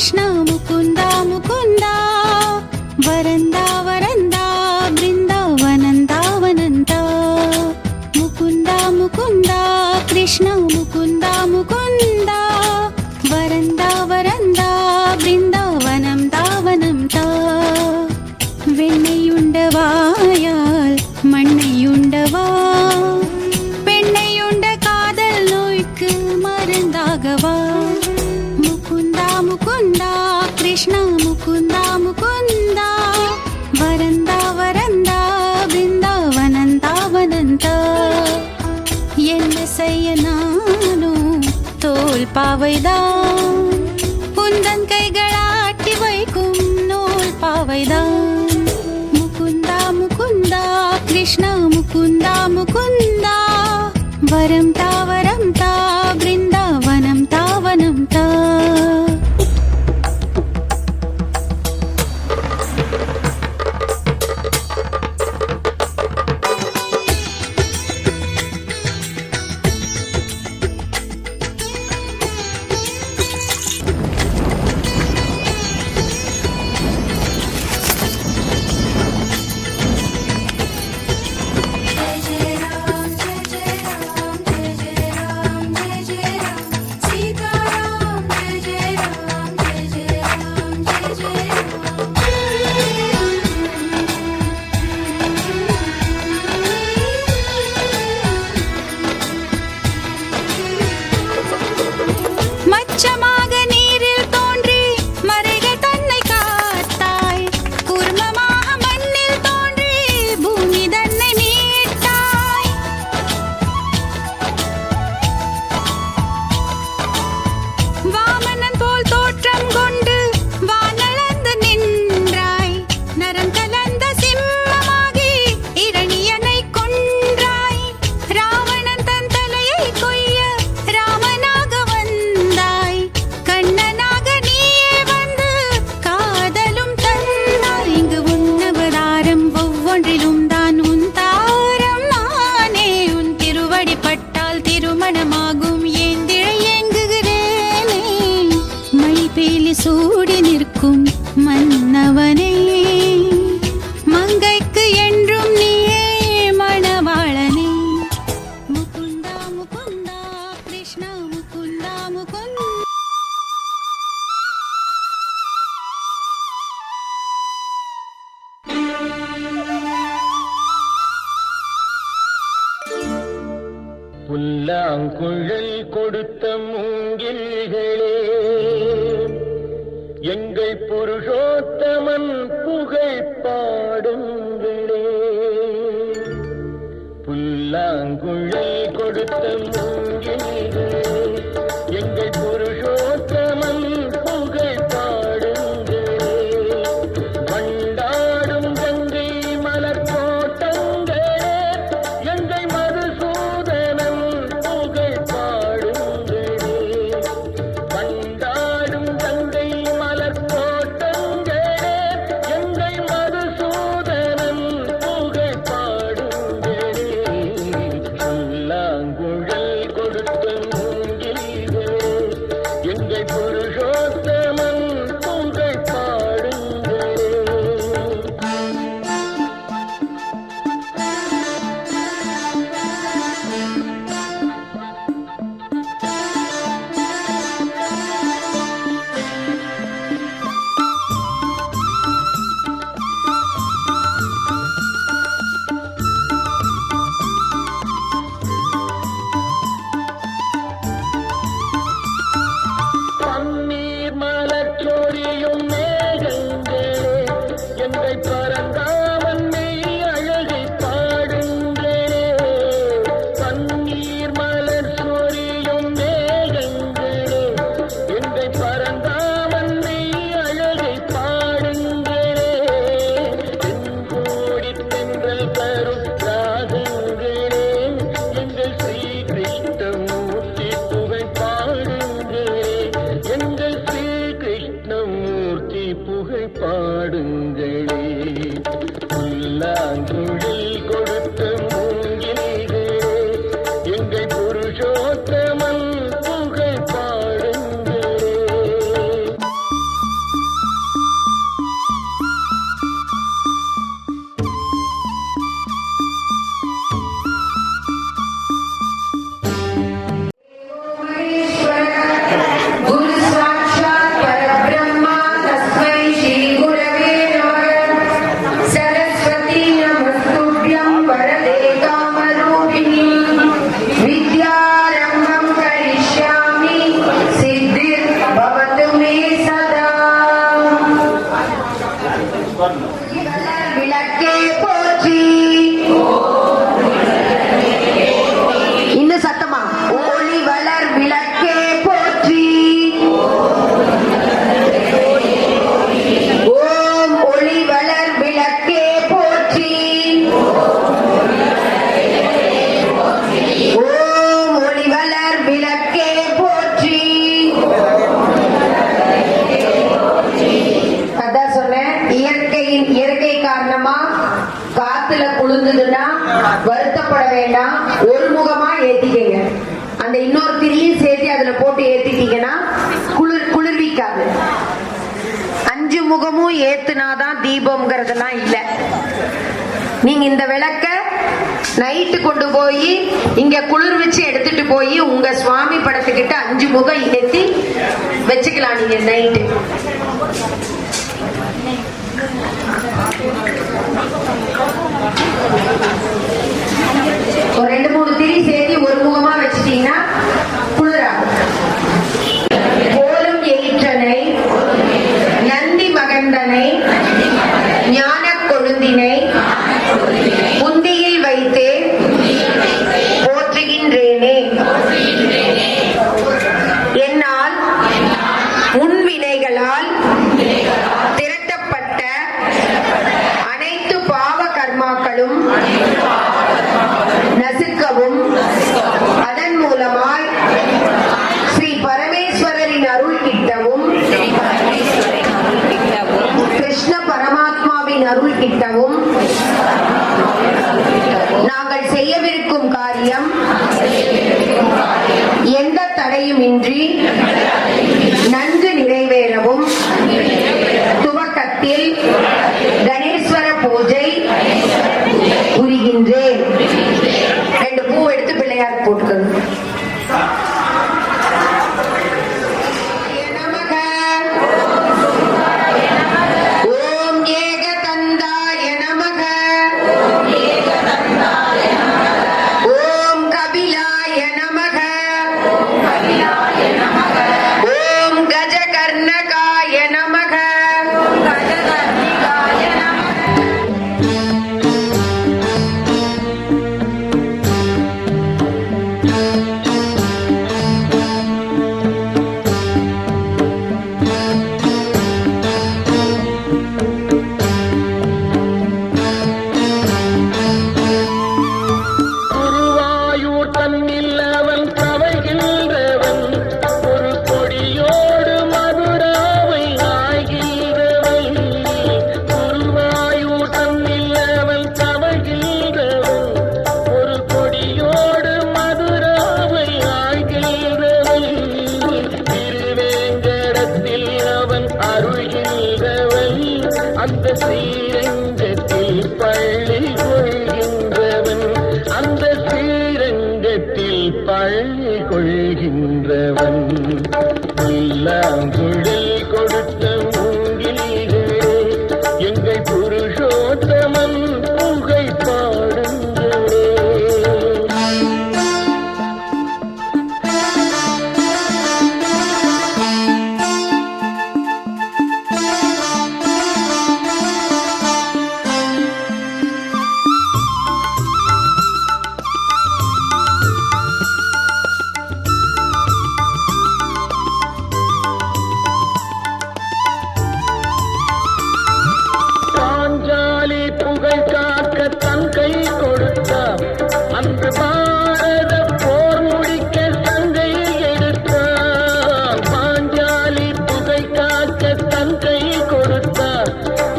कृष्ण मुकुन्द मुकुन्द वरन्द वरन्द बृन्दावनन्दावनन्द मुकुन्द मुकुन्द कृष्ण मुकुन्द मुकुन्द वरन्द वरन्द बृन्दावनं दावनं ता வெண்ணையுண்டவாயால் மண்ணையுண்டவா பெண்ணையுண்ட காதல் நோய்க்கு மருந்தாகவா முகுந்தா முகுந்தா கிருஷ்ணா முகுந்தா முகுந்தா வரந்தா வரந்தா பிருந்தாவனந்தாவனந்தா என்ன செய்ய நானும் தோல் பாவைதான் உந்தன் கைகளாட்டி வைக்கும் நூல் பாவைதான் कृष्ण मुकुन्द मुकुन्द वरं ता वृन्दावनं तावनं ता சூடி நிற்கும் மன்னவனே மங்கைக்கு என்றும் நீயே மணவாளனே முகுந்தா முகுந்தா கிருஷ்ணா முகுந்தா முகுந்தா புல்லாங்குழல் கொடுத்த மூங்கில்களே எங்கள் புருஷோத்தமன் புகழ் பாடுங்களே புல்லாங்குழல் கொடுத்த மூங்கில்களே எங்கள் புருஷோத்தமன் புகழ் பாடுங்களே வண்டாடும் கங்கை மலர் தோட்டங்களே எங்கள் மதுசூதனன் புகழ் பாடுங்களே வண்டாடும் கங்கை வேண்டாம், ஒரு முகமா ஏத்திக்கங்க. அந்த இன்னொரு திரியும் சேர்த்து அதுல போட்டு ஏத்திட்டீங்கன்னா குளிர்விக்காது. 5 முகமும் ஏத்துனாதான் தீபம்ங்கிறதெல்லாம் இல்ல. நீங்க இந்த விளக்க நைட்டு கொண்டு போய் இங்க குளிர்விச்சு எடுத்துட்டு போய் உங்க சுவாமி படத்துக்கிட்ட 5 முகம் ஏத்தி வச்சுக்கலாம். நீங்க நைட்டு ஒரு 2-3 திரி சேர்த்து ஒரு முகமா வச்சுட்டீங்கன்னா குளிராகும். கோலும் எயிற்றனை நந்தி மகந்தனை ஞான கொழுந்தினை முந்தியில் வைத்தே போற்றுகின்றேனே. என்னால் முன்வினைகளால் திரட்டப்பட்ட அனைத்து பாவ கர்மாக்களும் நசுக்கவும் அதன் மூலமாய் ஸ்ரீ பரமேஸ்வரரின் அருள் கிட்டவும் கிருஷ்ண பரமாத்மாவின் அருள் கிட்டவும் நாங்கள் செய்யவிருக்கும் காரியம் எந்த தடையுமின்றி நன்கு நிறைவேறவும் துவக்கத்தில் கணேஸ்வர பூஜை புரிகின்றேன். 2 பூ எடுத்து பிள்ளையார் போட்டுக்கணும். ஓம் ஏகதந்தாய நமக. ஓம் கபிலாய நமக. ஓம் கஜகர்ணகாய நமக. குருவாயூர் தன்னில் அவன் தவைகின்றவன், ஒரு கொடியோடு மதுராவை ஆகின்றவன். குருவாயூர் தன்னில் அவன் தவைகின்றவன், ஒரு கொடியோடு மதுராவை ஆகின்றவன். திருவேங்கடத்தில் அவன் அருள்கின்றவன், அந்த ஸ்ரீரங்கத்தில் பள்ளி கொள்கின்றவன். அந்த ஸ்ரீரங்கத்தில் பள்ளி கொள்கின்றவன். இல்லாங்குழல் கொடுத்த மூங்கில்களே, எங்கள் புருஷோத்தமன் புகை பாடுங்களே. பாஞ்சாலி புகழ் காக்க தன் கை கொடுத்தார், அன்று பாரத போர் முடிக்க சங்கை எடுத்தார். பாஞ்சாலி புகழ் காக்க தன் கை கொடுத்தார்,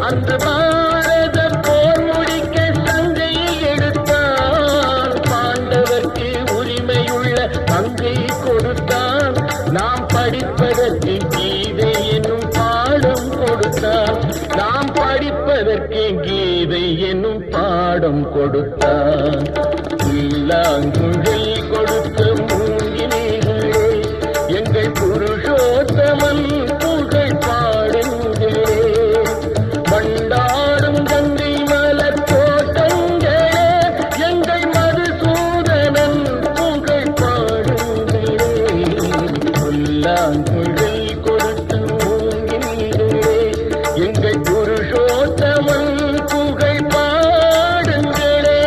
அன்று பாரத போர் முடிக்க சங்கை எடுத்தார். பாண்டவர்க்கு உரிமையுள்ள பங்கை கொடுத்தார், நாம் படிப்பதற்கு கீதை என்னும் பாடம் கொடுத்தார். நாம் படிப்பதற்கு கீதை என்னும் பாடம் கொடுத்தார். இல்லாங்குழல் கொடுத்த மூங்கில்களே, எங்கள் புருஷோத்தமன் புகழ் பாடுங்களே. பண்டாடும் கங்கை மலர் தோட்டங்களே, எங்கள் மதுசூதனன் புகழ் பாடுங்களே. புல்லாங்குழல் கொடுத்த மூங்கில்களே, எங்கள் புருஷோத்தமன் புகழ் பாடுங்களே.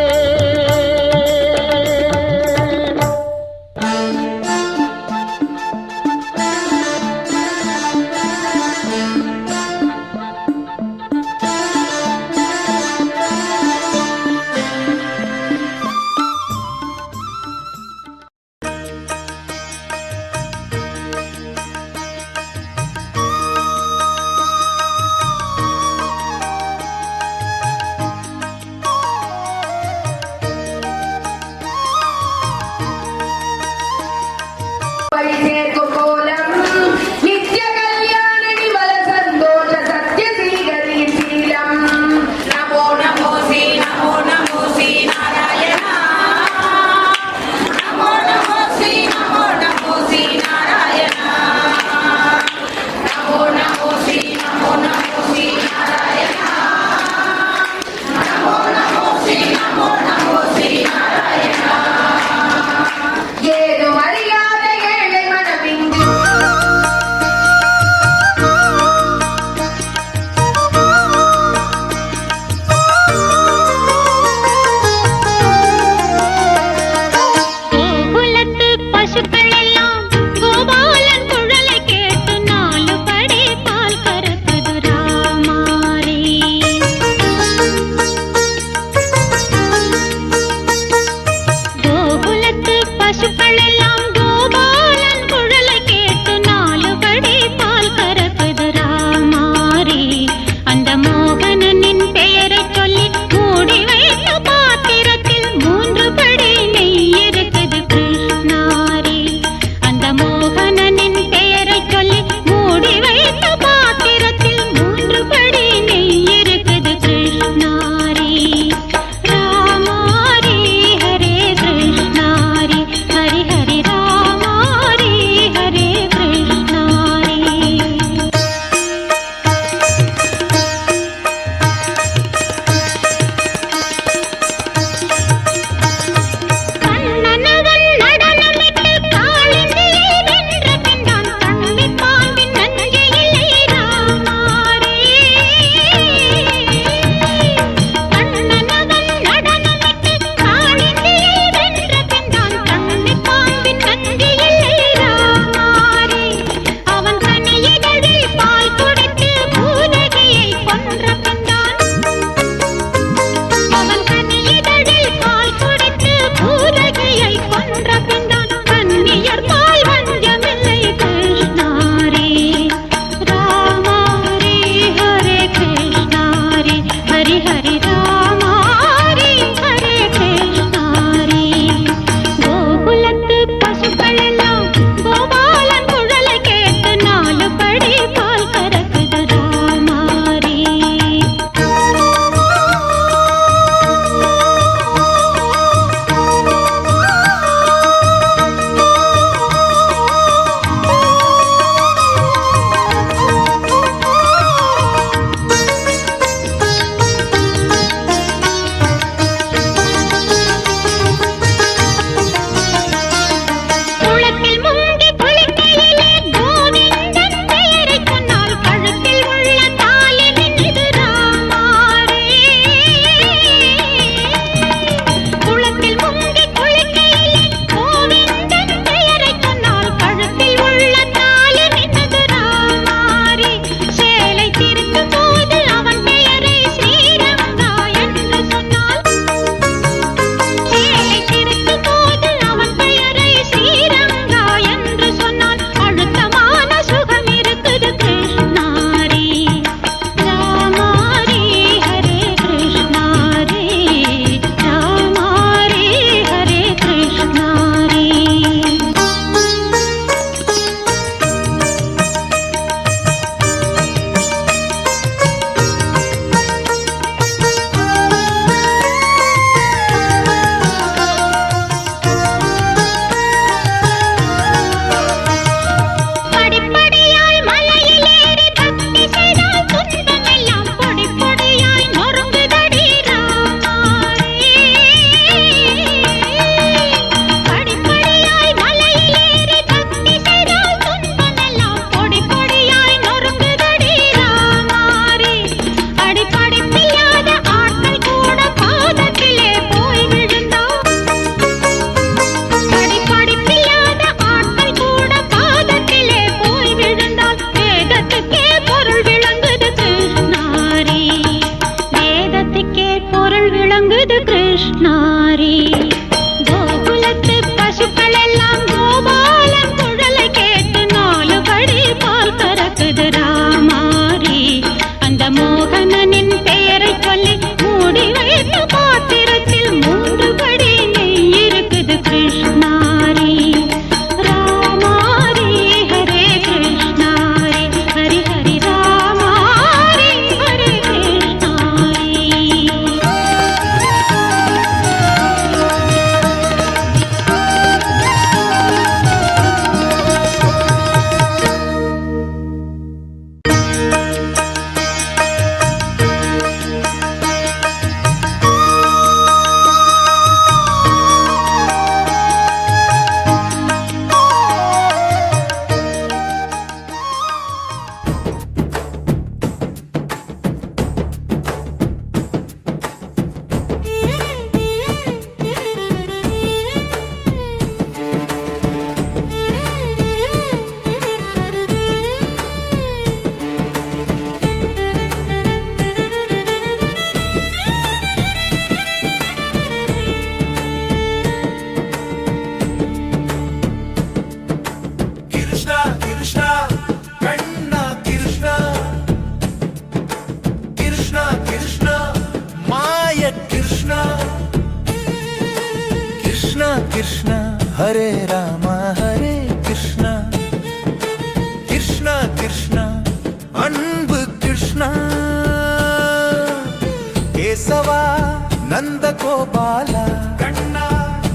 நந்த கோபாலா கண்ணா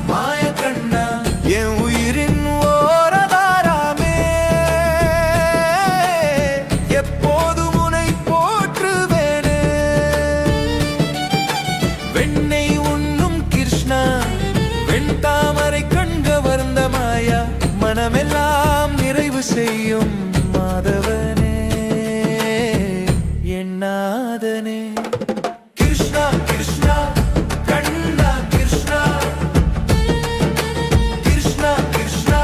மாய கண்ணா என் உயிரின் ஓரதாராமே எப்போதும் உனை போற்றுவேனே வெண்ணெய் உண்ணும் கிருஷ்ணா வெண் தாமரை கண்கவர்ந்த மாயா மனமெல்லாம் நிறைவு செய்யும் மாதவனே என்னாதனே கிருஷ்ணா கிருஷ்ணா கண்ணா கிருஷ்ணா கிருஷ்ணா கிருஷ்ணா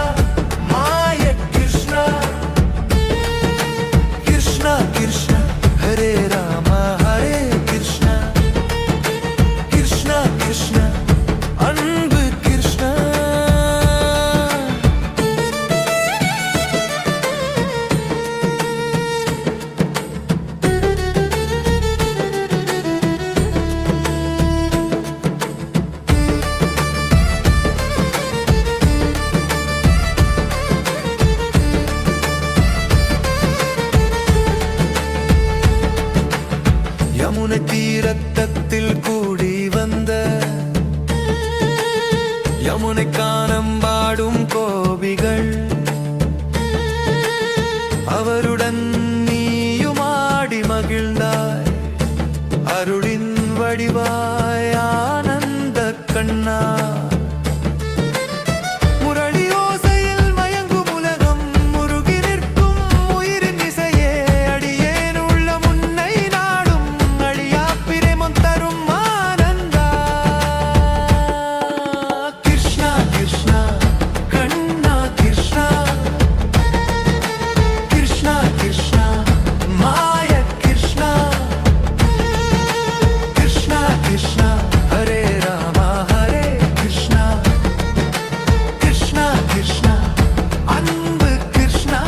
மாய கிருஷ்ணா கிருஷ்ணா கிருஷ்ணா ஹரே ராமா ஹரே கிருஷ்ணா கிருஷ்ணா கிருஷ்ணா அன்பு கிருஷ்ணா யமுனை தீரத்தத்தில் கூடி வந்த யமுனை கானம் பாடும் கோபிகள் அவருடன் நீயுமாடி மகிழ்ந்தாய் அருளின் வடிவாய் ஆனந்த கண்ணா முரளி ஓசையில் மயங்கும் உலகம் முருகி நிற்கும் உயிரின் இசையே அடியேன் உள்ள முன்னை நாடும் அழியா பிரேமம் தரும் ஆனந்தா கிருஷ்ணா கிருஷ்ணா கண்ணா கிருஷ்ணா கிருஷ்ணா கிருஷ்ணா மாய கிருஷ்ணா கிருஷ்ணா கிருஷ்ணா ஹரே ராமா ஹரே கிருஷ்ணா கிருஷ்ணா கிருஷ்ணா அன்பு கிருஷ்ணா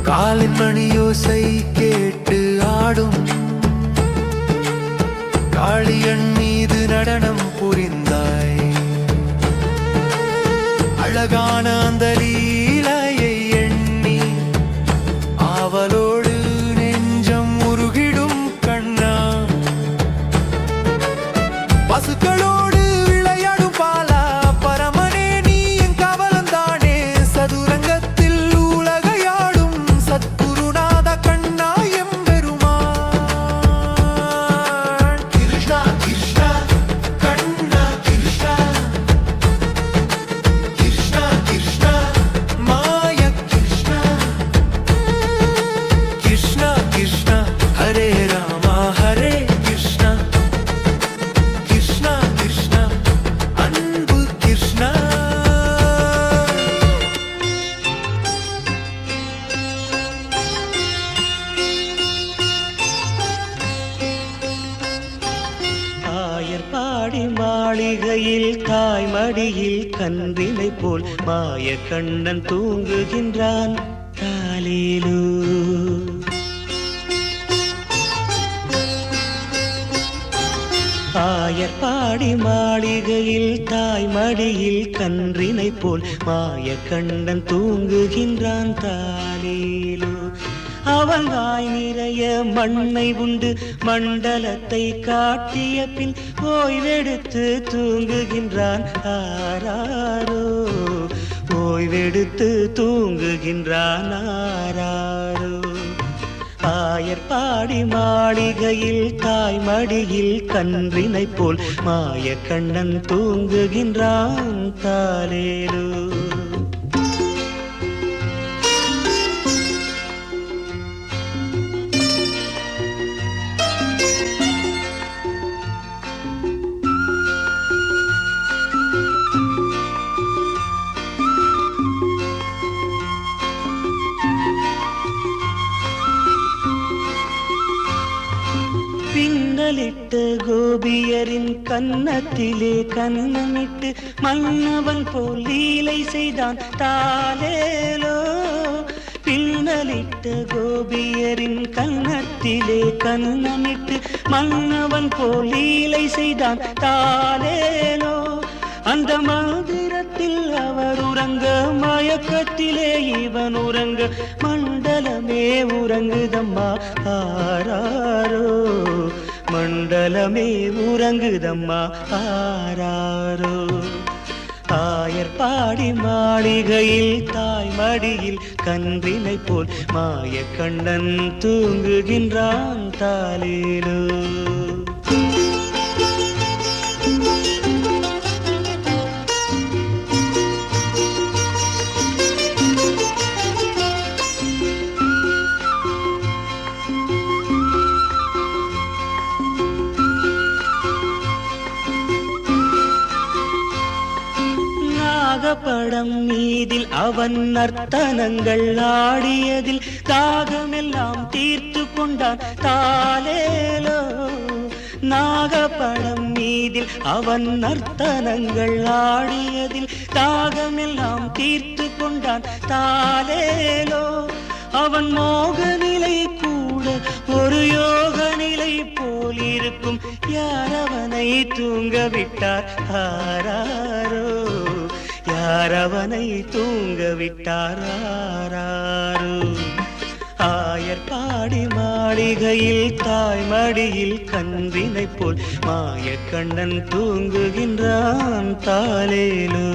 காலின் மணியோசை கேட்டு ஆடும் காளியன் மீது நடனம் புரிந்தாய் அழகான அந்த லீலையை எண்ணி ஆவலோடு நெஞ்சம் உருகிடும் கண்ணா பசுக்களோடு விளையாடும் பாலா பரமனே நீ என் கவலந்தானே சதுரங்கத்தில் உலகையாடும் சத்குருநாத கண்ணா எம்பெருமான் கிருஷ்ணா கிருஷ்ணா கண்ணா கிருஷ்ணா கிருஷ்ணா கிருஷ்ணா மாய கிருஷ்ணா கிருஷ்ணா கிருஷ்ணா ஹரே ராமா ஹரே கிருஷ்ணா கிருஷ்ணா கிருஷ்ணா அன்பு கிருஷ்ணா ஆயர்பாடி மாளிகையில் தாய்மடியில் கன்றினை போல் மாய கண்ணன் தூங்குகின்றான் தாலேலு ஆயர்பாடி மாளிகையில் தாய்மடியில் கன்றினை போல் மாய கண்ணன் தூங்குகின்றான் தாலேலு அவன் வாய் நிறைய மண்ணை உண்டு மண்டலத்தை காட்டிய பின் ஓய்வெடுத்து தூங்குகின்றான் ஆராரோ ஓய்வெடுத்து தூங்குகின்றான் ஆராரோ ஆயர்பாடி மாளிகையில் தாய்மடியில் கன்றினை போல் மாய கண்ணன் தூங்குகின்றான் தாலேலு பின்னலிட்டு கோபியரின் கன்னத்திலே கன்னமிட்டு மன்னவன் போல் லீலை செய்தான் தாலேலோ ஊனலிட்ட கோபியரின் கன்னத்திலே கன்னமிட்டு மன்னவன் போல் லீலை செய்தான் தாலேலோ. அந்த மந்திரத்தில் அவர் உறங்க, மயக்கத்திலே இவன் உறங்க, மண்டலமே உறங்குதம்மா ஆராரோ, மண்டலமே உறங்குதம்மா ஆராரோ. ஆயர் பாடி மாளிகையில் தாய் மடியில் கன்றினை போல் மாய கண்ணன் தூங்குகின்றான் தாலேலோ. படம் மீதில் அவன் நர்த்தனங்கள் ஆடியதில் தாகமெல்லாம் தீர்த்து கொண்டான் தாலேலோ. நாகப்படம் மீதில் அவன் நர்த்தனங்கள் ஆடியதில் தாகமெல்லாம் தீர்த்து கொண்டான் தாலேலோ. அவன் மோக நிலை கூட ஒரு யோக நிலை போல் இருக்கும், யாரவனை தூங்க விட்டார் ஆராரோ, யாரவனை தூங்க விட்டார் ஆராரோ. ஆயர் பாடி மாளிகையில் தாய் மடியில் கன்றினை போல் மாய கண்ணன் தூங்குகின்றான் தாலேலோ.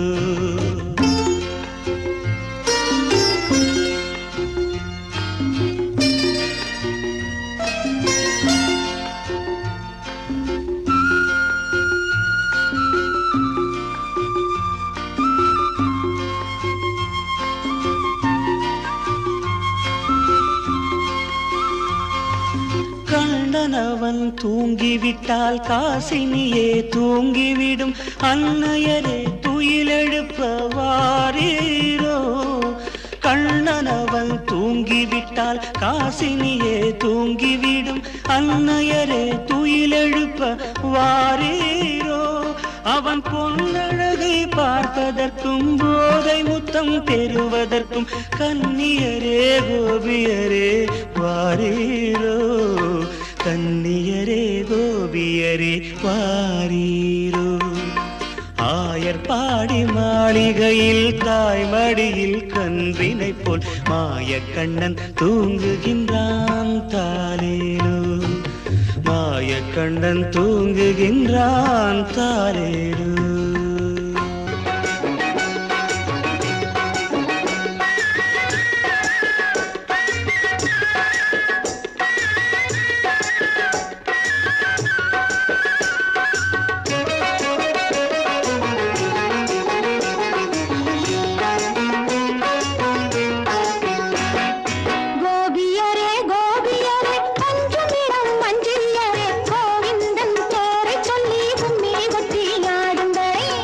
கண்ணனவன் தூங்கிவிட்டால் காசினியே தூங்கிவிடும், அன்னையரே துயிலெழுப்ப வாரீரோ. கண்ணனவன் தூங்கிவிட்டால் காசினியே தூங்கிவிடும், அன்னையரே துயிலெழுப்ப வாரீரோ. அவன் பொன்னழகை பார்ப்பதற்கும் போதை முத்தம் பெறுவதற்கும் கன்னியரே கோபியரே வாரீரோ, கன்னியரே கோபியரே வாரீரோ. ஆயர் பாடி மாளிகையில் தாய் மடியில் கன்றினை போல் மாய கண்ணன் தூங்குகின்றான் தாலேலோ, மாய கண்ணன் தூங்குகின்றான் தாலேலோ. கோபியரே கோபியரே பஞ்சமிடம் மஞ்சியரே கோவிந்தன் பேரை சொல்லி கும்மி கொட்டி ஆடுங்கள்.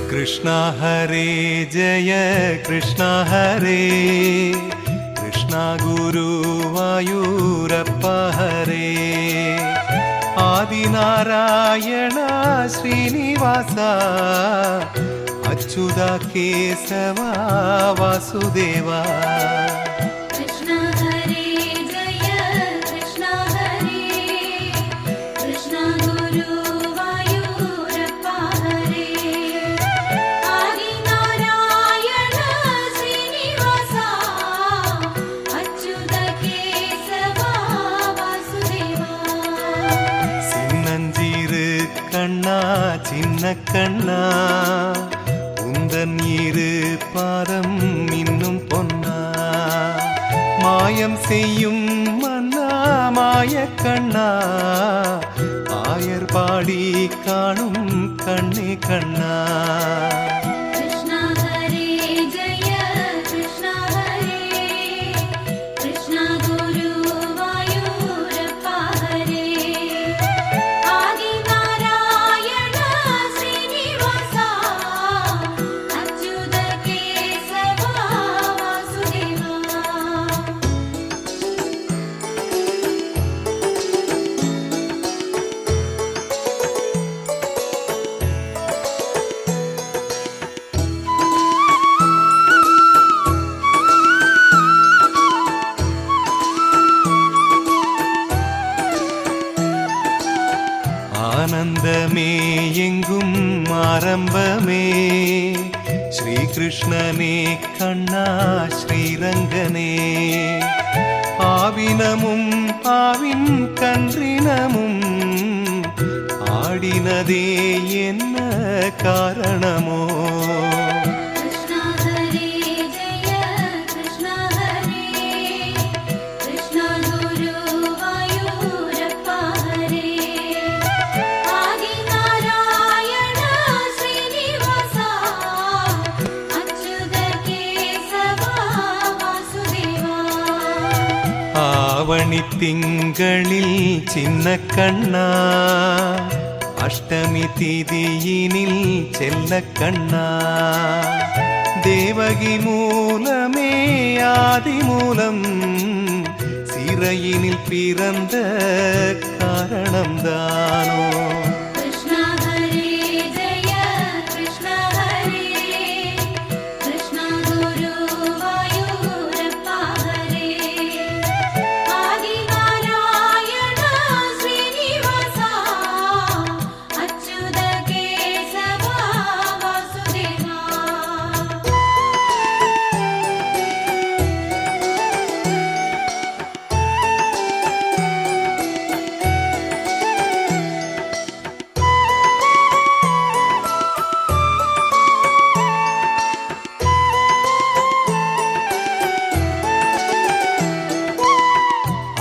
कृष्ण हरे जय कृष्ण हरे कृष्ण गुरुवायूरप्प हरे आदिनारायण श्रीनिवास अच्युत केशव वासुदेवा कृष्ण हरे जय कृष्ण हरे कृष्ण गुरुवायूरप्प हरे आदिनारायण श्रीनिवास अच्युत केशव वासुदेवा சின்னஞ்சீரு கண்ணா சின்ன கண்ணா உந்தன் இரு பாதம் இன்னும் பொன்னா மாயம் செய்யும் மன்னா மாய கண்ணா ஆயர் பாடி காணும் கண்ணே கண்ணா कृष्ण हरे जय कृष्ण हरे कृष्ण गुरुवायूरप्प हरे आदिनारायण श्रीनिवास अच्युत केशव वासुदेवा ஆனந்தமே எங்கும் ஆரம்பமே ஸ்ரீ கிருஷ்ணனே கண்ணா ஸ்ரீரங்கனே ஆவினமும் ஆவின் கன்றினமும் ஆடினதே என்ன காரணமோ कृष्ण हरे जय कृष्ण हरे कृष्ण गुरुवायूरप्प हरे आदिनारायण श्रीनिवास अच्युत केशव वासुदेवा ஆவணி திங்களில் சின்ன கண்ணா அஷ்டமி திதியினில் செல்ல கண்ணா தேவகி மூலமே ஆதி மூலம் சிறையினில் பிறந்த காரணம்தானோ कृष्ण हरे जय कृष्ण हरे कृष्ण गुरुवायूरप्प हरे आदिनारायण श्रीनिवास अच्युत केशव वासुदेवा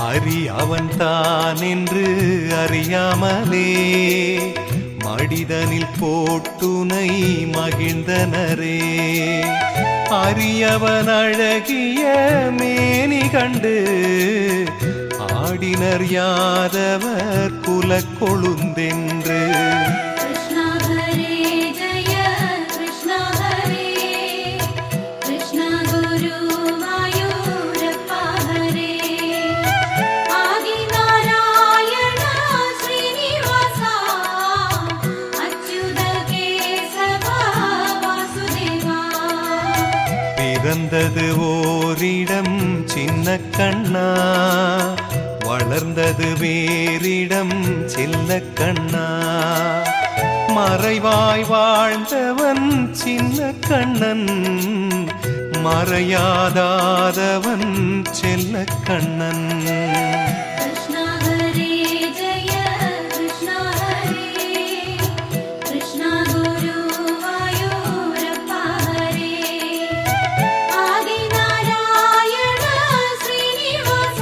அறியவன் தான் என்று அறியாமலே மடிதனில் போட்டுனை மகிழ்ந்தனரே அறியவன் அழகிய மேனி கண்டு ஆடினர் யாதவர் குலக்கொழுந்தென்று कृष्ण हरे जय कृष्ण हरे कृष्ण गुरुवायूरप्प हरे आदिनारायण श्रीनिवास अच्युत केशव वासुदेवा பிறந்தது ஓரிடம் சின்ன கண்ணா வளர்ந்தது வேறிடம் செல்ல கண்ணா மறைவாய் வாழ்ந்தவன் சின்ன கண்ணன் மறையாதாதவன் செல்ல கண்ணன் कृष्ण हरे जय कृष्ण हरे कृष्ण गुरुवायूरप्प हरे आदिनारायण श्रीनिवास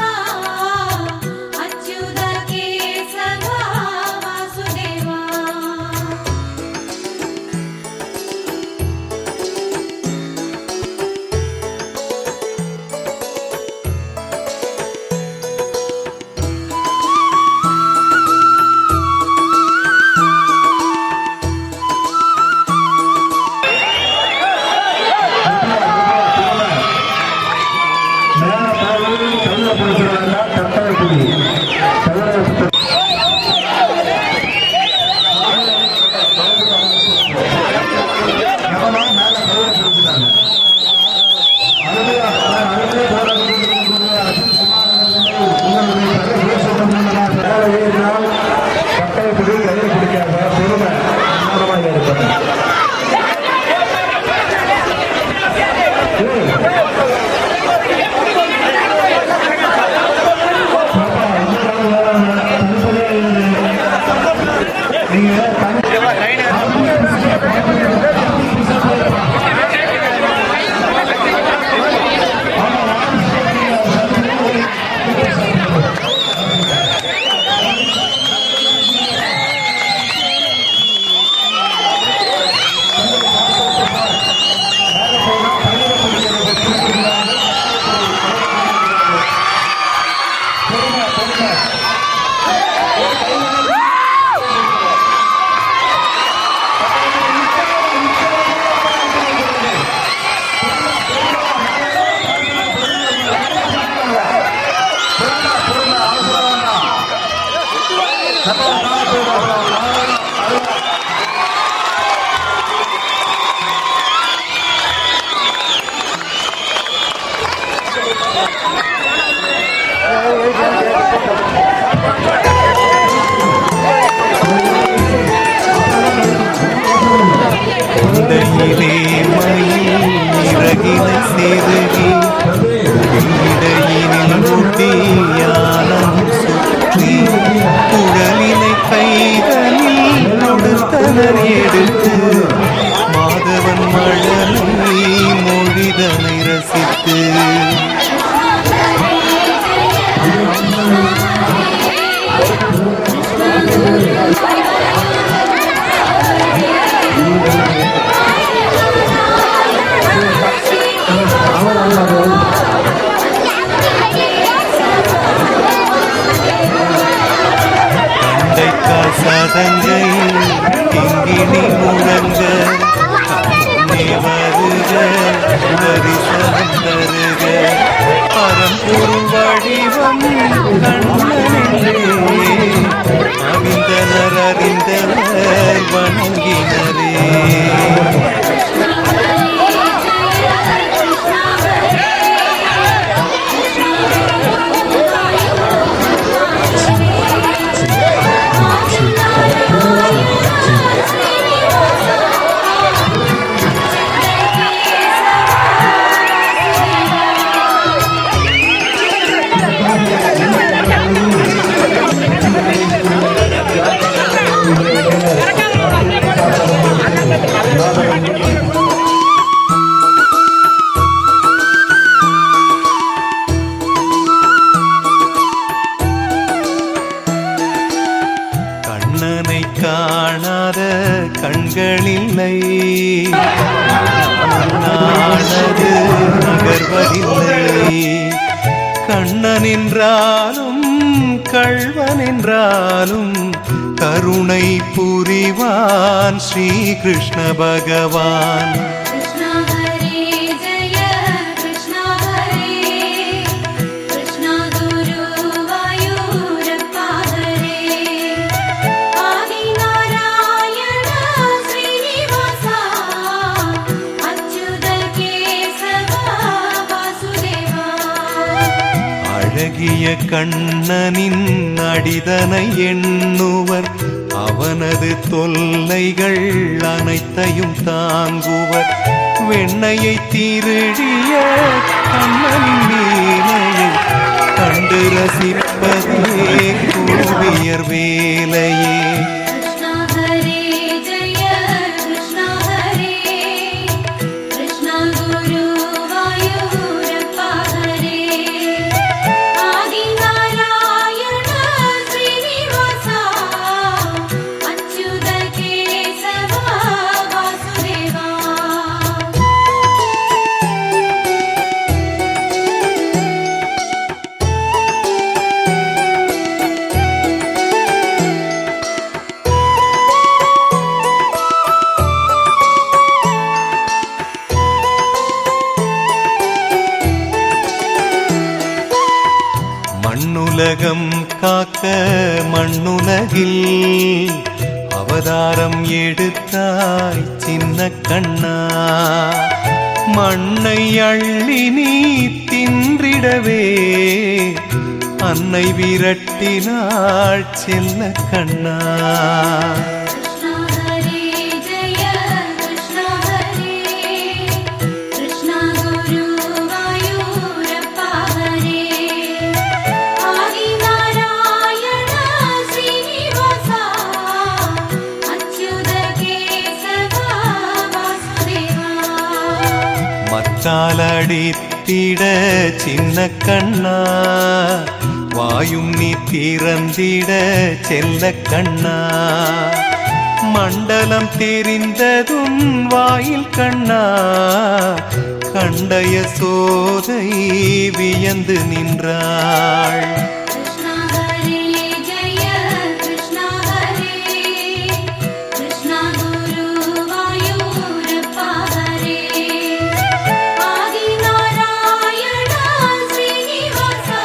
अच्युत केशव वासुदेवा இடையிலே மயில் இறகினை செருகி இடையினில் முட்டியானம் சுற்றி குழலினை கைகளில் கொடுத்தனர் எடுத்து மாதவன் மழலை மொழிதனை ரசித்து சதங்கை கிங்கிணி முழங்க வருக தரிசனம் தருக பரம்பொருள் வடிவம் கண்ணனே அறிந்தனர் அறிந்தவர் வணங்கினரே கண்ணனை காணாத கண்களில்லை நானது நகர்வதில்லை கண்ணனென்றாலும் கள்வனென்றாலும் கருணை புரிவான் ஸ்ரீ கிருஷ்ண பகவான் कृष्ण हरे जय कृष्ण हरे कृष्ण गुरुवायूरप्पा हरे आदि नारायण श्रीनिवासा अच्युत केशव वासुदेवा அழகிய கண்ணனின் அடிதனை எண்ணுவர் அவனது தொல்லைகள் அனைத்தையும் தாங்குவர் வெண்ணையை திருடிய கண்ணனின் நீலையை கண்டு ரசிப்பதே கோவியர் வேலையே कृष्ण हरे जय कृष्ण हरे कृष्ण गुरुवायूरप्पा हरे आदि नारायण श्रीनिवासा अच्युत केशव वासुदेवा மண்ணுலகம் காக்க மண்ணுலகில் அவதாரம் எடுத்தாய் சின்ன கண்ணா மண்ணை அள்ளி நீ தின்றிடவே அன்னை விரட்டினாள் செல்ல கண்ணா कृष्ण हरे जय कृष्ण हरे कृष्ण गुरुवायूरप्पा हरे आदि नारायण श्रीनिवासा காலடித்திட சின்ன கண்ணா வாயும் நீ திறந்திட செல்ல கண்ணா மண்டலம் தெரிந்ததும் வாயில் கண்ணா கண்டய சோதை வியந்து நின்றாள் कृष्ण हरे जय कृष्ण हरे कृष्ण गुरुवायूरप्पा हरे आदिनारायण श्रीनिवासा